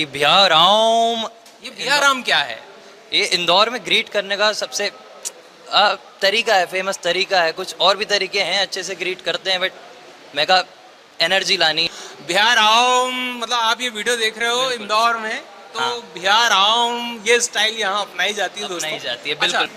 कि भैया राम। ये भैया राम क्या है? ये इंदौर में ग्रीट करने का सबसे तरीका है, फेमस तरीका है। कुछ और भी तरीके हैं, अच्छे से ग्रीट करते हैं, बट मैं कहा एनर्जी लानी। भैया राम मतलब आप ये वीडियो देख रहे हो इंदौर में, तो हाँ। भैया राम ये स्टाइल यहाँ अपनाई जाती है दोस्तों। अपनाई जाती है, बिल्कुल।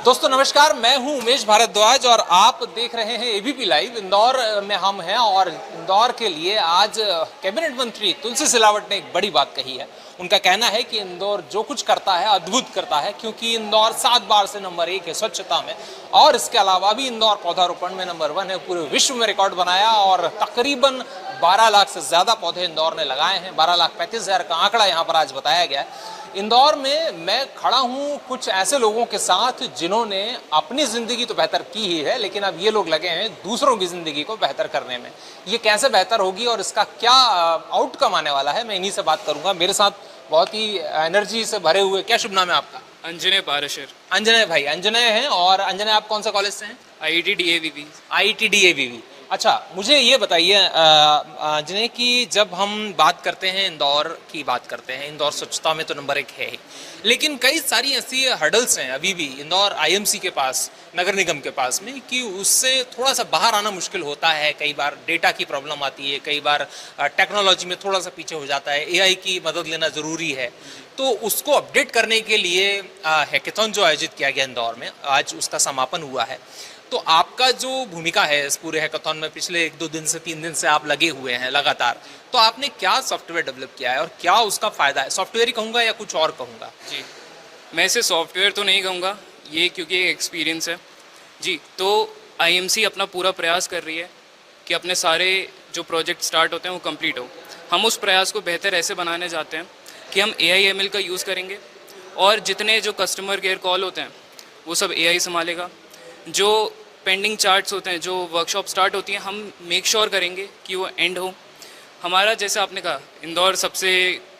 दोस्तों नमस्कार, मैं हूं उमेश भारद्वाज और आप देख रहे हैं एबीपी लाइव। इंदौर में हम हैं और इंदौर के लिए आज कैबिनेट मंत्री तुलसी सिलावट ने एक बड़ी बात कही है। उनका कहना है कि इंदौर जो कुछ करता है अद्भुत करता है, क्योंकि इंदौर 7 बार से नंबर 1 है स्वच्छता में, और इसके अलावा भी इंदौर पौधारोपण में नंबर 1 है। पूरे विश्व में रिकॉर्ड बनाया और तकरीबन 12 लाख से ज़्यादा पौधे इंदौर ने लगाए हैं। 12,35,000 का आंकड़ा यहाँ पर आज बताया गया है। इंदौर में मैं खड़ा हूँ कुछ ऐसे लोगों के साथ जिन्होंने अपनी ज़िंदगी तो बेहतर की ही है, लेकिन अब ये लोग लगे हैं दूसरों की ज़िंदगी को बेहतर करने में। ये कैसे बेहतर होगी और इसका क्या आउटकम आने वाला है, मैं इन्हीं से बात करूँगा। मेरे साथ बहुत ही एनर्जी से भरे हुए, क्या शुभ नाम है आपका? अंजने पाराशर। अंजनय भाई, अंजनय हैं। और अंजनय आप कौन सा कॉलेज से हैं? IIT DAVV. IIT DAVV. अच्छा, मुझे ये बताइए अंजनय कि जब हम बात करते हैं इंदौर की, बात करते हैं इंदौर स्वच्छता में तो नंबर 1 है ही, लेकिन कई सारी ऐसी हर्डल्स हैं अभी भी इंदौर आईएमसी के पास, नगर निगम के पास में, कि उससे थोड़ा सा बाहर आना मुश्किल होता है। कई बार डेटा की प्रॉब्लम आती है, कई बार टेक्नोलॉजी में थोड़ा सा पीछे हो जाता है, एआई की मदद लेना ज़रूरी है। तो उसको अपडेट करने के लिए हैकेथॉन जो आयोजित किया गया इंदौर में, आज उसका समापन हुआ है। तो आपका जो भूमिका है इस पूरे हैकेथॉन में, पिछले 1-2 दिन से 3 दिन से आप लगे हुए हैं लगातार, तो आपने क्या सॉफ्टवेयर डेवलप किया है और क्या उसका फ़ायदा है? सॉफ्टवेयर ही कहूँगा या कुछ और कहूँगा? जी, मैं इसे सॉफ्टवेयर तो नहीं कहूँगा, ये क्योंकि एक एक्सपीरियंस है जी। तो आईएमसी अपना पूरा प्रयास कर रही है कि अपने सारे जो प्रोजेक्ट स्टार्ट होते हैं वो कंप्लीट हो। हम उस प्रयास को बेहतर ऐसे बनाने जाते हैं कि हम AI/ML का यूज़ करेंगे, और जितने जो कस्टमर केयर कॉल होते हैं वो सब AI संभालेगा। जो पेंडिंग चार्ट्स होते हैं, जो वर्कशॉप स्टार्ट होती हैं, हम मेक श्योर करेंगे कि वो एंड हो। हमारा, जैसे आपने कहा, इंदौर सबसे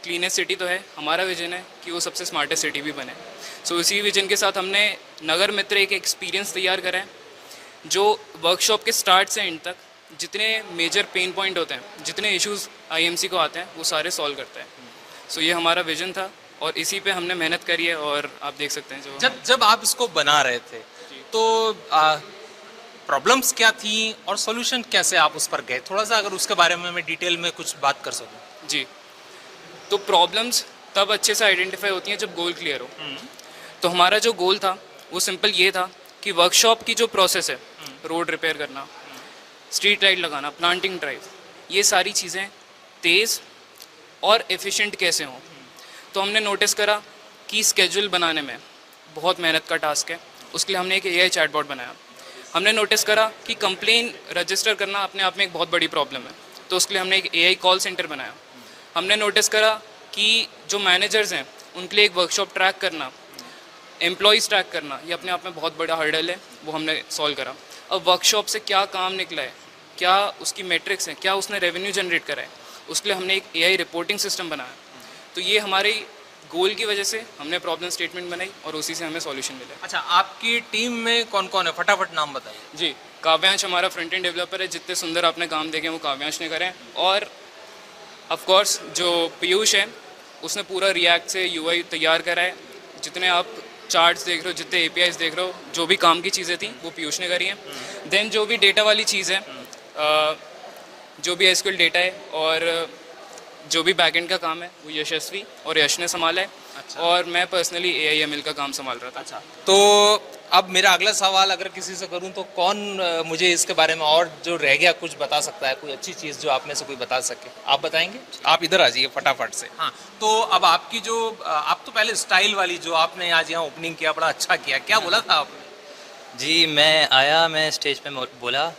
क्लीनेस्ट सिटी तो है, हमारा विजन है कि वो सबसे स्मार्टेस्ट सिटी भी बने। सो इसी विजन के साथ हमने नगर मित्र एक एक्सपीरियंस तैयार करा है, जो वर्कशॉप के स्टार्ट से एंड तक जितने मेजर पेन पॉइंट होते हैं, जितने इश्यूज़ आईएमसी को आते हैं, वो सारे सॉल्व करता है। सो ये हमारा विजन था और इसी पे हमने मेहनत करी है। और आप देख सकते हैं जो जब आप इसको बना रहे थे तो प्रॉब्लम्स क्या थी और सॉल्यूशन कैसे आप उस पर गए? थोड़ा सा अगर उसके बारे में मैं डिटेल में कुछ बात कर सकूं। जी, तो प्रॉब्लम्स तब अच्छे से आइडेंटिफाई होती हैं जब गोल क्लियर हो। तो हमारा जो गोल था वो सिंपल ये था कि वर्कशॉप की जो प्रोसेस है, रोड रिपेयर करना, स्ट्रीट लाइट लगाना, प्लांटिंग ड्राइव, ये सारी चीज़ें तेज़ और एफिशिएंट कैसे हों। तो हमने नोटिस करा कि स्केड्यूल बनाने में बहुत मेहनत का टास्क है। उसके लिए हमने एक AI चैटबॉट बनाया। हमने नोटिस करा कि कंप्लेन रजिस्टर करना अपने आप में एक बहुत बड़ी प्रॉब्लम है, तो उसके लिए हमने एक AI कॉल सेंटर बनाया। हमने नोटिस करा कि जो मैनेजर्स हैं उनके लिए एक वर्कशॉप ट्रैक करना, एम्प्लॉयज़ ट्रैक करना, ये अपने आप में बहुत बड़ा हर्डल है, वो हमने सॉल्व करा। अब वर्कशॉप से क्या काम निकला है, क्या उसकी मेट्रिक्स हैं, क्या उसने रेवेन्यू जनरेट करा है, उसके लिए हमने एक AI रिपोर्टिंग सिस्टम बनाया। तो ये हमारे गोल की वजह से हमने प्रॉब्लम स्टेटमेंट बनाई और उसी से हमें सॉल्यूशन मिला। अच्छा, आपकी टीम में कौन कौन है? फटाफट नाम बताइए। जी, काव्यांश हमारा फ्रंट एंड डेवलपर है। जितने सुंदर आपने काम देखे वो काव्यांश ने करे हैं। और ऑफ कोर्स जो पीयूष है, उसने पूरा रिएक्ट से UI तैयार करा है। जितने आप चार्ट्स देख रहे हो, जितने APIs देख रहे हो, जो भी काम की चीज़ें थी वो पीयूष ने करी हैं। देन जो भी डेटा वाली चीज़ है, जो भी SQL डेटा है और जो भी बैकएंड का काम है, वो यशस्वी और यश ने संभाला है। अच्छा। और मैं पर्सनली AI/ML का काम संभाल रहा था। अच्छा, तो अब मेरा अगला सवाल अगर किसी से करूं तो कौन मुझे इसके बारे में और जो रह गया कुछ बता सकता है? कोई अच्छी चीज़ जो आप में से कोई बता सके, आप बताएंगे? आप इधर आ जाइए फटाफट से। हाँ, तो अब आपकी जो आप तो पहले स्टाइल वाली जो आपने आज यहाँ ओपनिंग किया, बड़ा अच्छा किया। क्या बोला था आपने? जी, मैं स्टेज पे बोला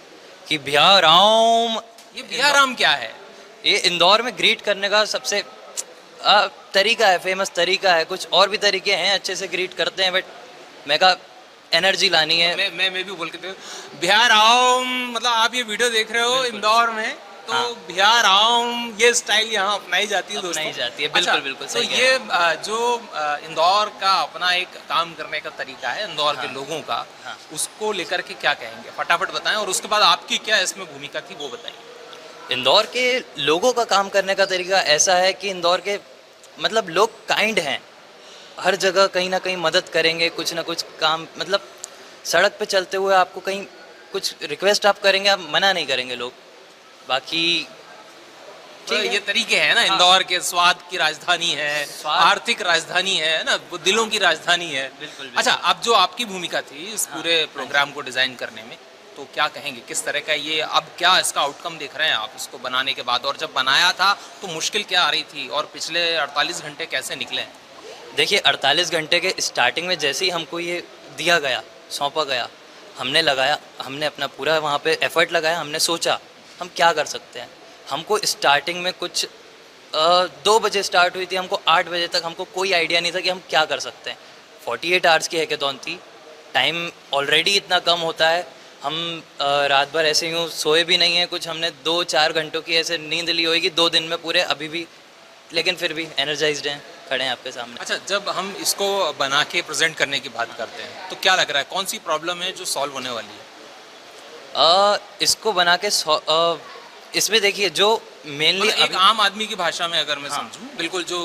कि भैया राम। ये भैया राम क्या है? ये इंदौर में ग्रीट करने का सबसे तरीका है, फेमस तरीका है। कुछ और भी तरीके हैं, अच्छे से ग्रीट करते हैं, बट मैं कहा एनर्जी लानी है। मैं भी बोल के भैया राम मतलब आप ये वीडियो देख रहे हो इंदौर में, तो हाँ। भैया राम ये स्टाइल यहाँ अपनाई जाती है दोस्तों। अपनाई जाती है, बिल्कुल। अच्छा, बिल्कुल तो सही कह ये रहे हैं। जो इंदौर का अपना एक काम करने का तरीका है इंदौर के हाँ। लोगों का, हाँ। उसको लेकर के क्या कहेंगे? फटाफट बताएं, और उसके बाद आपकी क्या इसमें भूमिका थी वो बताइए। इंदौर के लोगों का काम करने का तरीका ऐसा है कि इंदौर के मतलब लोग काइंड हैं, हर जगह कहीं ना कहीं मदद करेंगे, कुछ ना कुछ काम, मतलब सड़क पे चलते हुए आपको कहीं कुछ रिक्वेस्ट आप करेंगे, आप मना नहीं करेंगे लोग। बाकी तो ठीक है। ये तरीके हैं ना, इंदौर के स्वाद की राजधानी है, आर्थिक राजधानी है ना, वो दिलों की राजधानी है। बिल्कुल। अच्छा, अब जो आपकी भूमिका थी इस पूरे प्रोग्राम को डिजाइन करने में, तो क्या कहेंगे किस तरह का ये, अब क्या इसका आउटकम देख रहे हैं आप इसको बनाने के बाद, और जब बनाया था तो मुश्किल क्या आ रही थी, और पिछले 48 घंटे कैसे निकले हैं? देखिए 48 घंटे के स्टार्टिंग में जैसे ही हमको ये दिया गया, सौंपा गया, हमने लगाया, हमने अपना पूरा वहाँ पे एफर्ट लगाया, हमने सोचा हम क्या कर सकते हैं। हमको स्टार्टिंग में कुछ 2 बजे स्टार्ट हुई थी, हमको 8 बजे तक हमको कोई आइडिया नहीं था कि हम क्या कर सकते हैं। 48 आवर्स की हैकेथॉन थी, टाइम ऑलरेडी इतना कम होता है, हम रात भर ऐसे यूँ सोए भी नहीं हैं कुछ, हमने 2-4 घंटों की ऐसे नींद ली होगी 2 दिन में पूरे अभी भी, लेकिन फिर भी एनर्जाइज्ड हैं, खड़े हैं आपके सामने। अच्छा, जब हम इसको बना के प्रेजेंट करने की बात करते हैं तो क्या लग रहा है, कौन सी प्रॉब्लम है जो सॉल्व होने वाली है? इसको बना के इसमें देखिए जो मेनली मतलब एक आम आदमी की भाषा में अगर मैं समझूं, बिल्कुल जो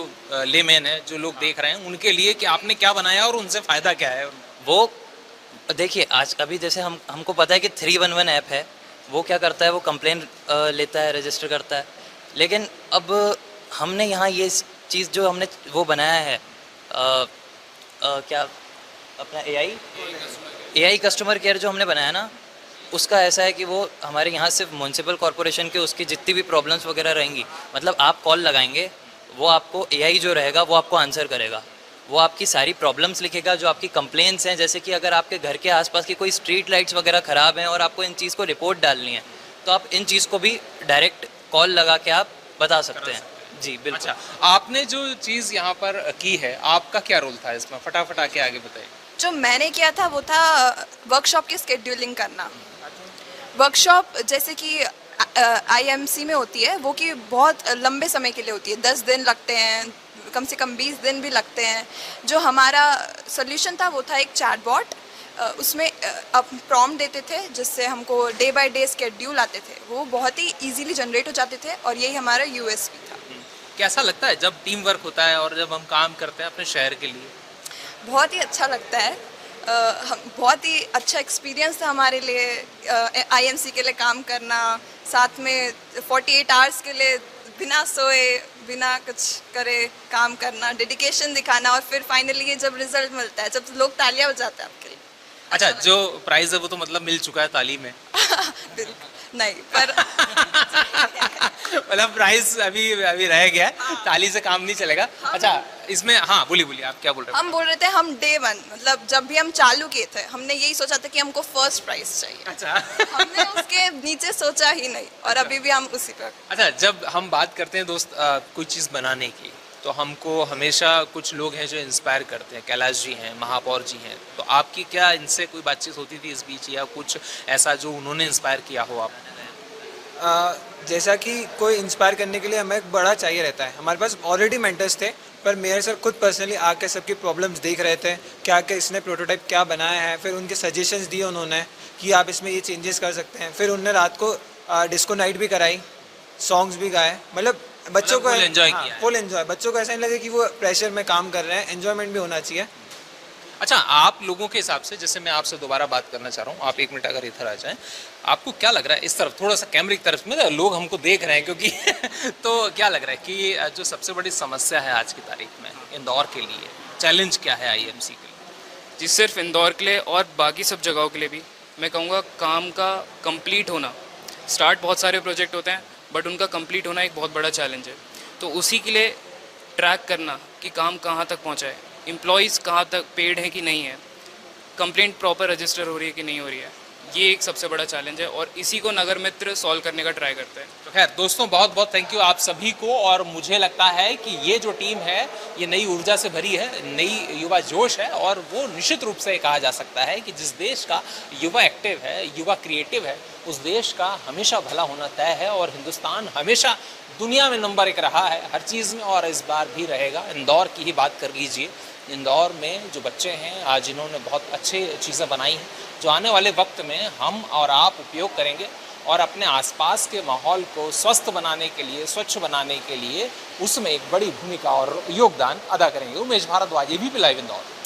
लेमैन है, जो लोग देख रहे हैं उनके लिए कि आपने क्या बनाया और उनसे फ़ायदा क्या है? वो देखिए आज अभी जैसे हमको पता है कि 311 ऐप है, वो क्या करता है, वो कंप्लेन लेता है, रजिस्टर करता है, लेकिन अब हमने यहाँ ये चीज़ जो हमने वो बनाया है क्या अपना एआई कस्टमर केयर जो हमने बनाया ना, उसका ऐसा है कि वो हमारे यहाँ सिर्फ म्यूनसिपल कॉरपोरेशन के उसकी जितनी भी प्रॉब्लम्स वगैरह रहेंगी, मतलब आप कॉल लगाएंगे, वो आपको एआई जो रहेगा वो आपको आंसर करेगा, वो आपकी सारी प्रॉब्लम्स लिखेगा, जो आपकी कंप्लेंट्स हैं, जैसे कि अगर आपके घर के आसपास की कोई स्ट्रीट लाइट्स वगैरह ख़राब हैं और आपको इन चीज़ को रिपोर्ट डालनी है, तो आप इन चीज़ को भी डायरेक्ट कॉल लगा के आप बता सकते हैं। जी बिल्कुल। अच्छा, आपने जो चीज़ यहाँ पर की है, आपका क्या रोल था इसमें, फटाफट आके आगे बताइए। जो मैंने किया था वो था वर्कशॉप की स्केड्यूलिंग करना। वर्कशॉप जैसे कि आईएमसी में होती है, वो कि बहुत लंबे समय के लिए होती है, 10 दिन लगते हैं, कम से कम 20 दिन भी लगते हैं। जो हमारा सोल्यूशन था वो था एक चैटबॉट, उसमें आप प्रॉम्प्ट देते थे जिससे हमको डे बाय डे स्केड्यूल आते थे, वो बहुत ही इजीली जनरेट हो जाते थे, और यही हमारा यूएसपी था। कैसा लगता है जब टीम वर्क होता है और जब हम काम करते हैं अपने शहर के लिए? बहुत ही अच्छा लगता है। बहुत ही अच्छा एक्सपीरियंस था हमारे लिए आईएमसी के लिए काम करना, साथ में 48 आवर्स के लिए बिना सोए बिना कुछ करे काम करना, डेडिकेशन दिखाना, और फिर फाइनली ये जब रिजल्ट मिलता है, जब लोग तालियां बजाते हैं आपके लिए। अच्छा, जो प्राइस है वो तो मतलब मिल चुका है ताली में? नहीं, पर मतलब प्राइस अभी अभी रह गया है, ताली से काम नहीं चलेगा। अच्छा, इसमें हाँ बोलिए आप क्या बोल रहे हैं? हम बोल रहे थे, हम डे 1 मतलब जब भी हम चालू किए थे, हमने यही सोचा था कि हमको फर्स्ट प्राइज चाहिए। अच्छा। हमने उसके नीचे सोचा ही नहीं, और अभी भी हम उसी पर। अच्छा, जब हम बात करते हैं दोस्त कोई चीज़ बनाने की, तो हमको हमेशा कुछ लोग हैं जो इंस्पायर करते हैं, कैलाश जी हैं, महापौर जी हैं, तो आपकी क्या इनसे कोई बातचीत होती थी इस बीच, या कुछ ऐसा जो उन्होंने इंस्पायर किया हो आप? जैसा कि कोई इंस्पायर करने के लिए हमें एक बड़ा चाहिए रहता है। हमारे पास ऑलरेडी मेंटर्स थे, पर मेयर सर खुद पर्सनली आके सबकी प्रॉब्लम्स देख रहे थे, क्या क्या इसने प्रोटोटाइप क्या बनाया है, फिर उनके सजेशंस दिए उन्होंने कि आप इसमें ये चेंजेस कर सकते हैं। फिर उन्होंने रात को डिस्को नाइट भी कराई, सॉन्ग्स भी गाए, मतलब बच्चों को फुल एंजॉय किया है। Full enjoy. बच्चों को ऐसा नहीं लगे कि वो प्रेशर में काम कर रहे हैं, एंजॉयमेंट भी होना चाहिए। अच्छा, आप लोगों के हिसाब से, जैसे मैं आपसे दोबारा बात करना चाह रहा हूँ, आप 1 मिनट अगर इधर आ जाएं, आपको क्या लग रहा है, इस तरफ थोड़ा सा कैमरे की तरफ में, लोग हमको देख रहे हैं क्योंकि तो क्या लग रहा है कि जो सबसे बड़ी समस्या है आज की तारीख में इंदौर के लिए, चैलेंज क्या है आईएमसी के लिए? जी, सिर्फ इंदौर के लिए और बाकी सब जगहों के लिए भी मैं कहूँगा, काम का कंप्लीट होना। स्टार्ट बहुत सारे प्रोजेक्ट होते हैं, बट उनका कंप्लीट होना एक बहुत बड़ा चैलेंज है। तो उसी के लिए ट्रैक करना कि काम कहाँ तक पहुँचा है, एम्प्लॉयज़ कहाँ तक पेड हैं कि नहीं है, कंप्लेंट प्रॉपर रजिस्टर हो रही है कि नहीं हो रही है, ये एक सबसे बड़ा चैलेंज है, और इसी को नगर मित्र सॉल्व करने का ट्राई करते हैं। तो खैर दोस्तों, बहुत बहुत थैंक यू आप सभी को, और मुझे लगता है कि ये जो टीम है ये नई ऊर्जा से भरी है, नई युवा जोश है, और वो निश्चित रूप से कहा जा सकता है कि जिस देश का युवा एक्टिव है, युवा क्रिएटिव है, उस देश का हमेशा भला होना तय है, और हिंदुस्तान हमेशा दुनिया में नंबर 1 रहा है हर चीज़ में, और इस बार भी रहेगा। इंदौर की ही बात कर लीजिए, इंदौर में जो बच्चे हैं आज इन्होंने बहुत अच्छी चीज़ें बनाई हैं, जो आने वाले वक्त में हम और आप उपयोग करेंगे, और अपने आसपास के माहौल को स्वस्थ बनाने के लिए, स्वच्छ बनाने के लिए उसमें एक बड़ी भूमिका और योगदान अदा करेंगे। Umesh Bhardwaj, ABP live Indore.